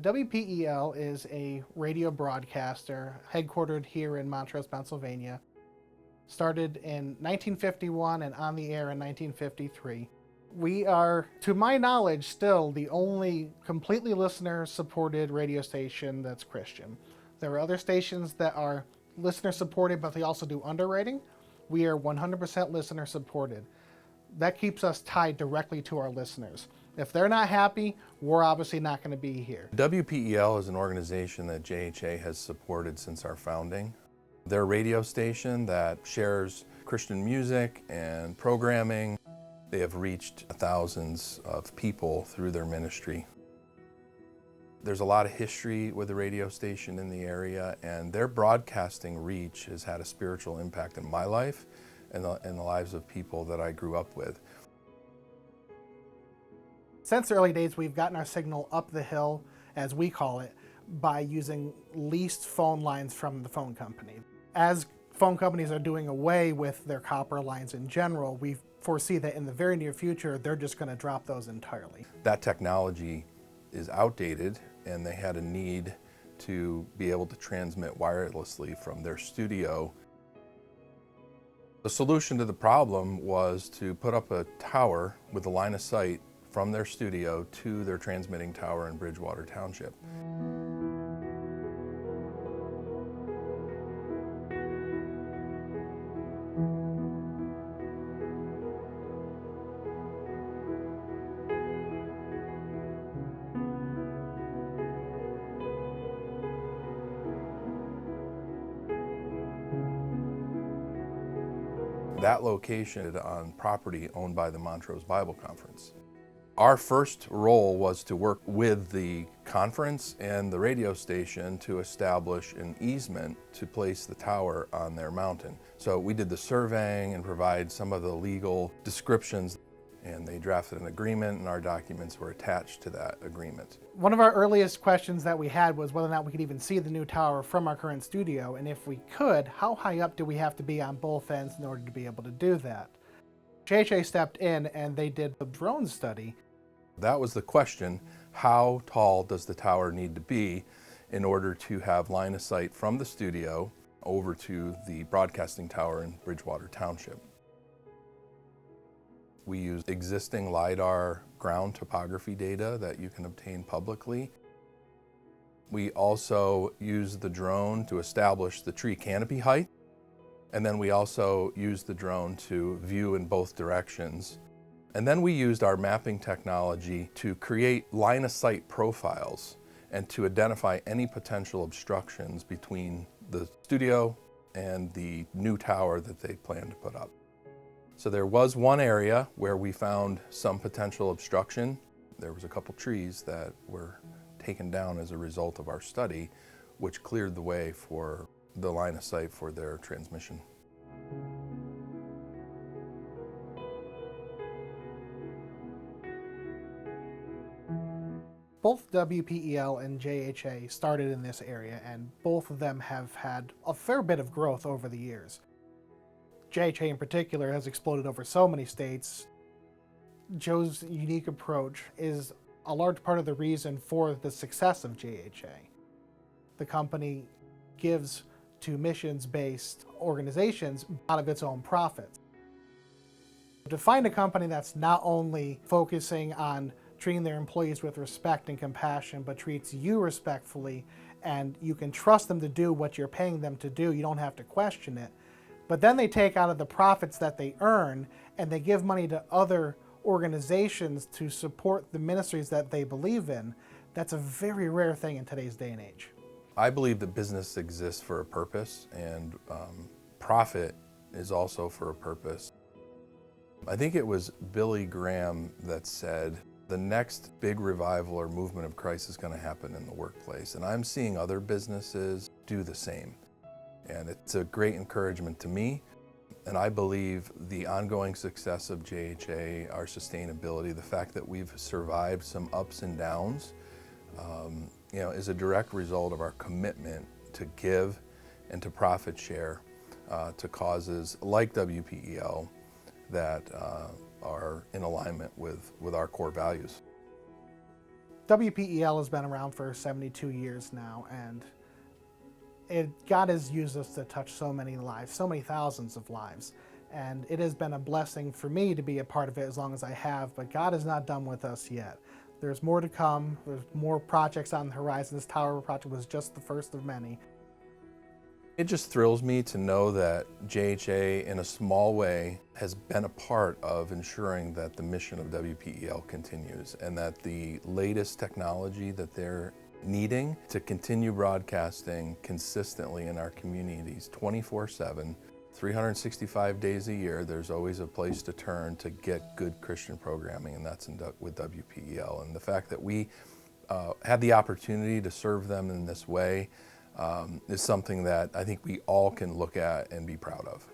WPEL is a radio broadcaster headquartered here in Montrose, Pennsylvania. Started in 1951 and on the air in 1953. We are, to my knowledge, still the only completely listener-supported radio station that's Christian. There are other stations that are listener-supported, but they also do underwriting. We are 100% listener-supported. That keeps us tied directly to our listeners. If they're not happy, we're obviously not going to be here. WPEL is an organization that JHA has supported since our founding. They're a radio station that shares Christian music and programming. They have reached thousands of people through their ministry. There's a lot of history with the radio station in the area, and their broadcasting reach has had a spiritual impact in my life and the lives of people that I grew up with. Since the early days, we've gotten our signal up the hill, as we call it, by using leased phone lines from the phone company. As phone companies are doing away with their copper lines in general, we foresee that in the very near future, they're just going to drop those entirely. That technology is outdated, and they had a need to be able to transmit wirelessly from their studio. The solution to the problem was to put up a tower with a line of sight from their studio to their transmitting tower in Bridgewater Township. That location is on property owned by the Montrose Bible Conference. Our first role was to work with the conference and the radio station to establish an easement to place the tower on their mountain. So we did the surveying and provide some of the legal descriptions, and they drafted an agreement, and our documents were attached to that agreement. One of our earliest questions that we had was whether or not we could even see the new tower from our current studio, and if we could, how high up do we have to be on both ends in order to be able to do that? JHA stepped in and they did a drone study. That was the question: how tall does the tower need to be in order to have line of sight from the studio over to the broadcasting tower in Bridgewater Township? We use existing LiDAR ground topography data that you can obtain publicly. We also use the drone to establish the tree canopy height, and then we also use the drone to view in both directions. And then we used our mapping technology to create line of sight profiles and to identify any potential obstructions between the studio and the new tower that they plan to put up. So there was one area where we found some potential obstruction. There was a couple trees that were taken down as a result of our study, which cleared the way for the line of sight for their transmission. Both WPEL and JHA started in this area, and both of them have had a fair bit of growth over the years. JHA in particular has exploded over so many states. Joe's unique approach is a large part of the reason for the success of JHA. The company gives to missions-based organizations out of its own profits. To find a company that's not only focusing on treating their employees with respect and compassion, but treats you respectfully, and you can trust them to do what you're paying them to do, you don't have to question it. But then they take out of the profits that they earn and they give money to other organizations to support the ministries that they believe in. That's a very rare thing in today's day and age. I believe that business exists for a purpose, and profit is also for a purpose. I think it was Billy Graham that said, the next big revival or movement of Christ is going to happen in the workplace, and I'm seeing other businesses do the same. And it's a great encouragement to me, and I believe the ongoing success of JHA, our sustainability, the fact that we've survived some ups and downs, is a direct result of our commitment to give and to profit share to causes like WPEL that are in alignment with our core values. WPEL has been around for 72 years now, and God has used us to touch so many lives, so many thousands of lives. And it has been a blessing for me to be a part of it as long as I have, but God is not done with us yet. There's more to come. There's more projects on the horizon. This tower project was just the first of many. It just thrills me to know that JHA, in a small way, has been a part of ensuring that the mission of WPEL continues and that the latest technology that they're needing to continue broadcasting consistently in our communities 24/7, 365 days a year, there's always a place to turn to get good Christian programming, and that's with WPEL. And the fact that we had the opportunity to serve them in this way is something that I think we all can look at and be proud of.